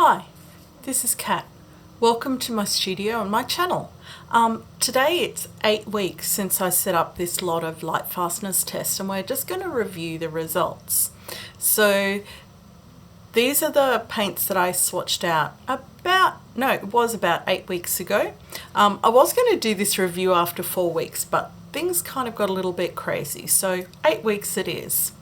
Hi, this is Kat. Welcome to my studio and my channel. Today it's 8 weeks since I set up this lot of Lightfastness test and we're just going to review the results. So these are the paints that I swatched out it was about 8 weeks ago. I was going to do this review after 4 weeks, but things kind of got a little bit crazy. So 8 weeks it is.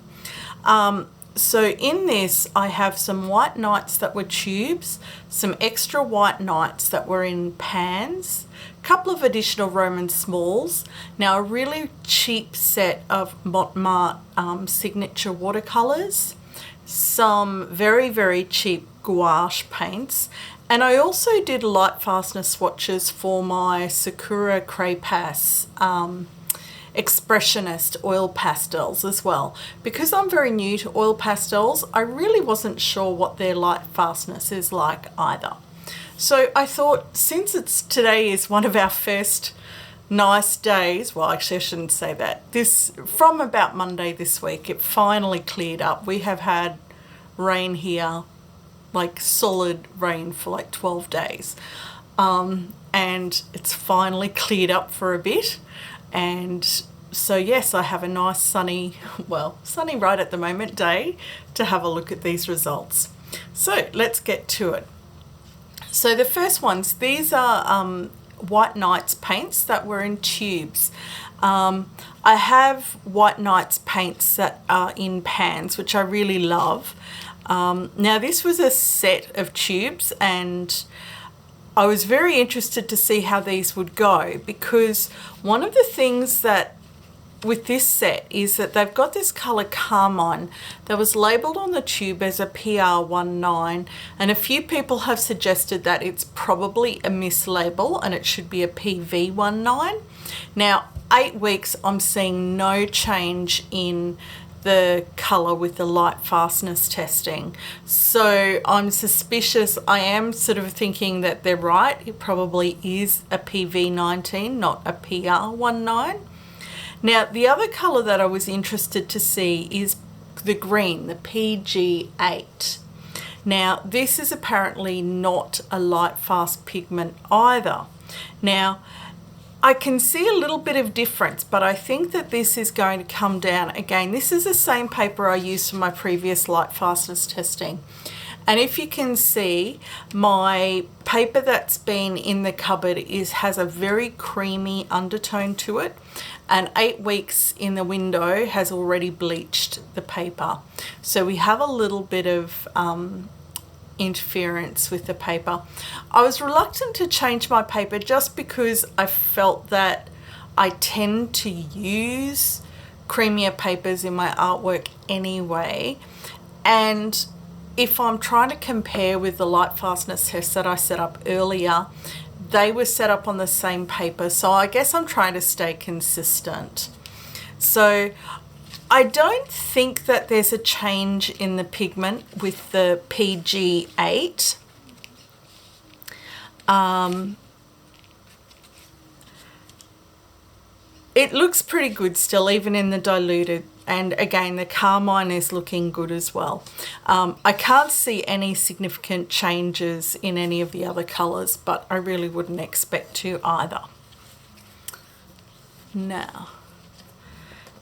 So in this I have some white nights that were tubes, some extra white nights that were in pans, a couple of additional Roman smalls, now a really cheap set of Mont signature watercolours, some very cheap gouache paints, and I also did Lightfastness swatches for my Sakura Cray-Pas Expressionist oil pastels as well. Because I'm very new to oil pastels, I really wasn't sure what their Lightfastness is like either. So I thought, since today is one of our first nice days, well actually I shouldn't say that, from about Monday this week it finally cleared up. We have had rain here, like solid rain for like 12 days, and it's finally cleared up for a bit. And so yes, I have a nice sunny right at the moment day to have a look at these results. So let's get to it. So the first ones, these are White Nights paints that were in tubes. I have White Nights paints that are in pans, which I really love. Now this was a set of tubes and I was very interested to see how these would go, because one of the things that with this set is that they've got this colour Carmine that was labelled on the tube as a PR19, and a few people have suggested that it's probably a mislabel and it should be a PV19. Now 8 weeks I'm seeing no change in the colour with the Lightfastness testing, so I'm suspicious. I am sort of thinking that they're right, it probably is a PV19, not a PR19. Now the other colour that I was interested to see is the green, the PG8. Now this is apparently not a Lightfast pigment either. Now I can see a little bit of difference, but I think that this is going to come down. Again, this is the same paper I used for my previous Lightfastness testing. And if you can see, my paper that's been in the cupboard has a very creamy undertone to it, and 8 weeks in the window has already bleached the paper. So we have a little bit of interference with the paper. I was reluctant to change my paper just because I felt that I tend to use creamier papers in my artwork anyway, and if I'm trying to compare with the Lightfastness test that I set up earlier, they were set up on the same paper, so I guess I'm trying to stay consistent. So I don't think that there's a change in the pigment with the PG8. It looks pretty good still, even in the diluted, and again the Carmine is looking good as well. I can't see any significant changes in any of the other colours, but I really wouldn't expect to either. Now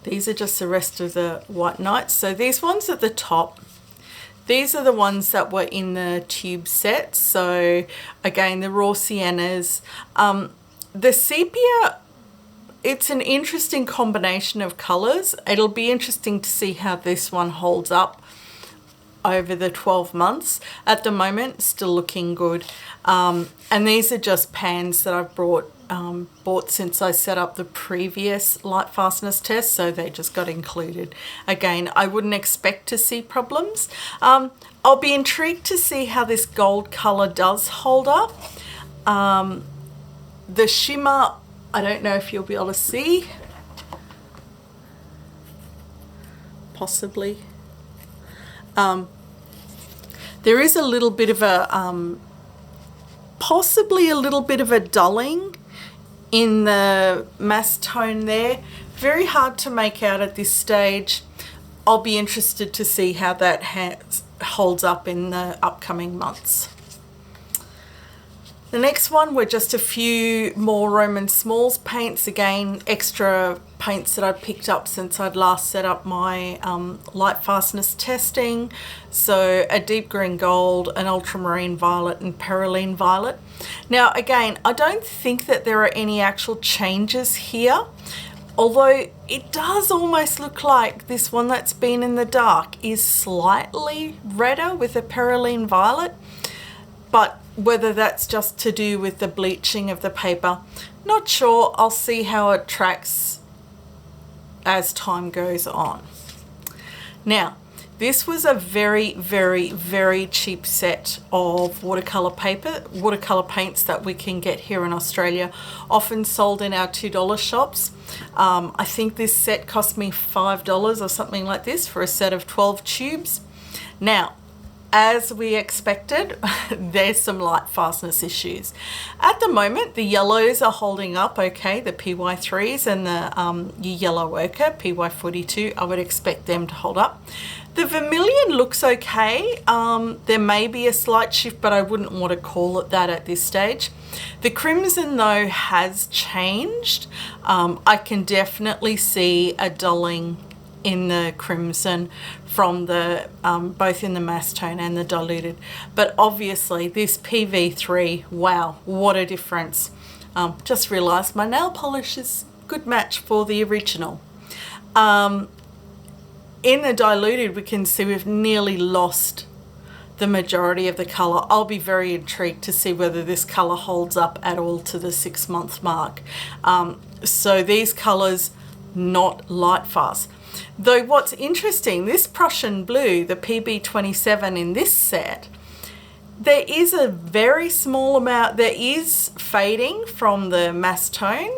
these are just the rest of the White Nights. So these ones at the top, these are the ones that were in the tube set. So again, the raw Siennas. The sepia, it's an interesting combination of colours. It'll be interesting to see how this one holds up over the 12 months. At the moment, still looking good. And these are just pans that I've bought since I set up the previous Lightfastness test, so they just got included. Again, I wouldn't expect to see problems. I'll be intrigued to see how this gold colour does hold up. The shimmer, I don't know if you'll be able to see. Possibly. There is a little bit of a, possibly a little bit of a dulling in the mass tone there. Very hard to make out at this stage. I'll be interested to see how that holds up in the upcoming months. The next one were just a few more Roman Smalls paints. Again, extra paints that I picked up since I'd last set up my Lightfastness testing. So a deep green gold, an ultramarine violet, and perylene violet. Now again, I don't think that there are any actual changes here, although it does almost look like this one that's been in the dark is slightly redder with a perylene violet, but whether that's just to do with the bleaching of the paper, not sure. I'll see how it tracks as time goes on. Now, this was a very, very, very cheap set of watercolour paints that we can get here in Australia, often sold in our $2 shops. I think this set cost me $5 or something like this for a set of 12 tubes. Now, as we expected, there's some light fastness issues. At the moment, the yellows are holding up okay, the PY3s and the yellow ochre, PY42, I would expect them to hold up. The vermilion looks okay. There may be a slight shift, but I wouldn't want to call it that at this stage. The crimson, though, has changed. I can definitely see a dulling in the crimson from the both in the mass tone and the diluted, but obviously this PV3, wow, what a difference. Just realized my nail polish is a good match for the original. In the diluted, we can see we've nearly lost the majority of the color. I'll be very intrigued to see whether this color holds up at all to the 6-month mark. So these colors, not light fast. Though what's interesting, this Prussian Blue, the PB27 in this set, there is a very small amount, there is fading from the mass tone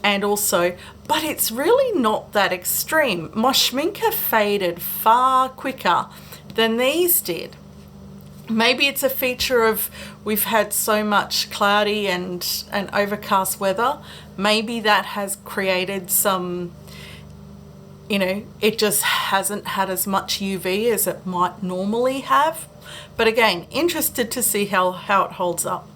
and also, but it's really not that extreme. My schminker faded far quicker than these did. Maybe it's a feature of we've had so much cloudy and overcast weather. Maybe that has created some, you know, it just hasn't had as much UV as it might normally have. But again, interested to see how it holds up.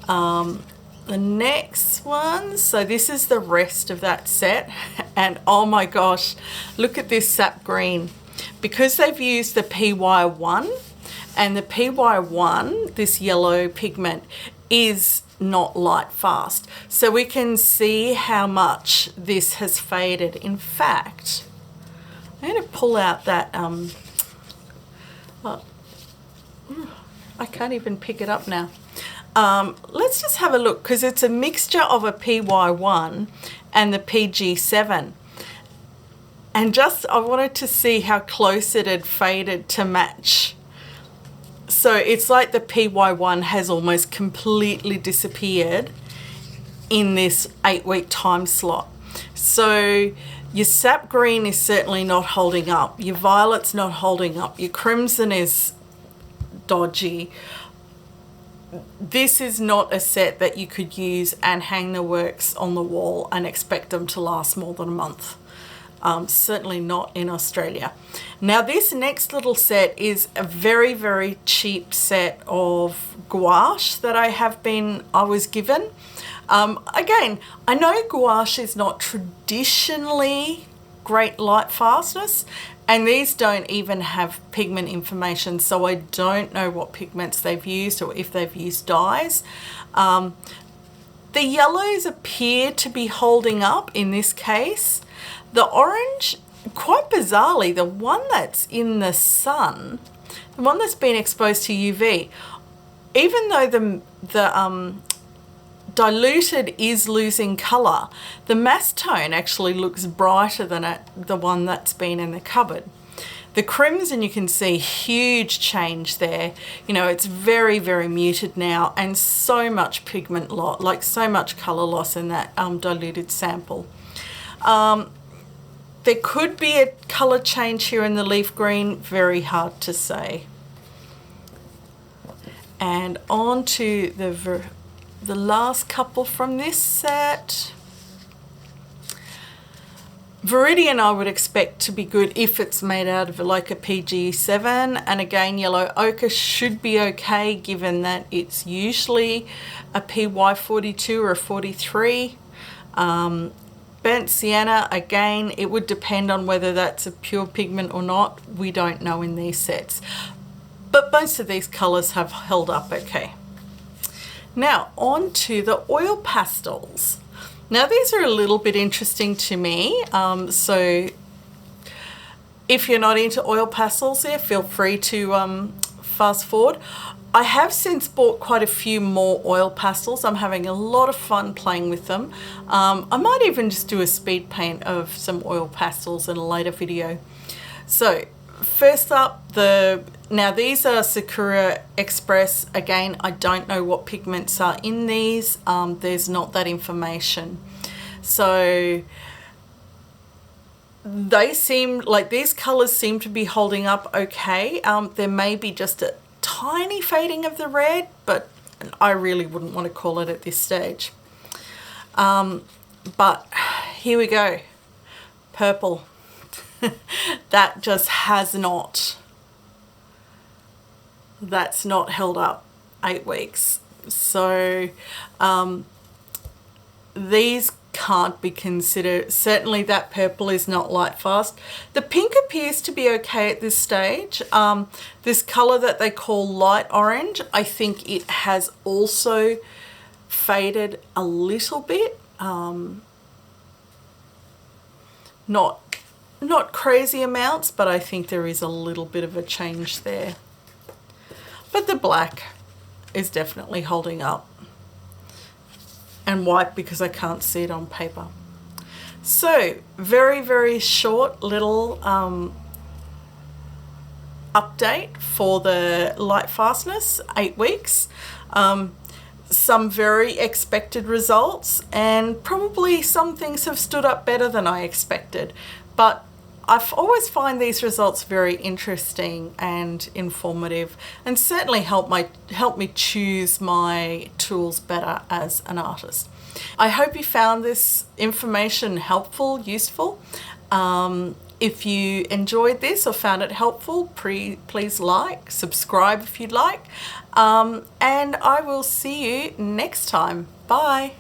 The next one, so this is the rest of that set. And oh my gosh, look at this sap green. Because they've used the PY1, and the PY1, this yellow pigment, is not light fast. So we can see how much this has faded. In fact, I'm going to pull out that, I can't even pick it up now. Let's just have a look, because it's a mixture of a PY1 and the PG7. And just, I wanted to see how close it had faded to match. So it's like the PY1 has almost completely disappeared in this 8-week time slot. So your sap green is certainly not holding up. Your violet's not holding up. Your crimson is dodgy. This is not a set that you could use and hang the works on the wall and expect them to last more than a month. Certainly not in Australia. Now this next little set is a very, very cheap set of gouache that I was given. Again, I know gouache is not traditionally great light fastness, and these don't even have pigment information, so I don't know what pigments they've used or if they've used dyes. The yellows appear to be holding up in this case. The orange, quite bizarrely, the one that's in the sun, the one that's been exposed to UV, even though the diluted is losing colour, the mass tone actually looks brighter than the one that's been in the cupboard. The crimson, you can see huge change there. You know, it's very, very muted now, and so much pigment loss, like so much colour loss in that diluted sample. There could be a colour change here in the leaf green, very hard to say. And on to the last couple from this set. Viridian I would expect to be good if it's made out of like a PG7, and again yellow ochre should be okay given that it's usually a PY42 or a 43. Burnt sienna, again, it would depend on whether that's a pure pigment or not. We don't know in these sets. But most of these colours have held up okay. Now on to the oil pastels. Now these are a little bit interesting to me. So if you're not into oil pastels there, feel free to fast forward. I have since bought quite a few more oil pastels. I'm having a lot of fun playing with them. I might even just do a speed paint of some oil pastels in a later video. So first up, now these are Sakura Express. Again, I don't know what pigments are in these. There's not that information. So they seem like these colors seem to be holding up okay. There may be just a tiny fading of the red, but I really wouldn't want to call it at this stage. But here we go. Purple. That just has not, that's not held up 8 weeks. So these can't be considered, certainly that purple is not light fast. The pink appears to be okay at this stage. This color that they call light orange, I think it has also faded a little bit. Not crazy amounts, but I think there is a little bit of a change there. But the black is definitely holding up. And white because I can't see it on paper. So very, very short little update for the Lightfastness, 8 weeks. Some very expected results, and probably some things have stood up better than I expected. But I've always find these results very interesting and informative, and certainly help me choose my tools better as an artist. I hope you found this information helpful, useful. If you enjoyed this or found it helpful, please like, subscribe if you'd like, and I will see you next time. Bye.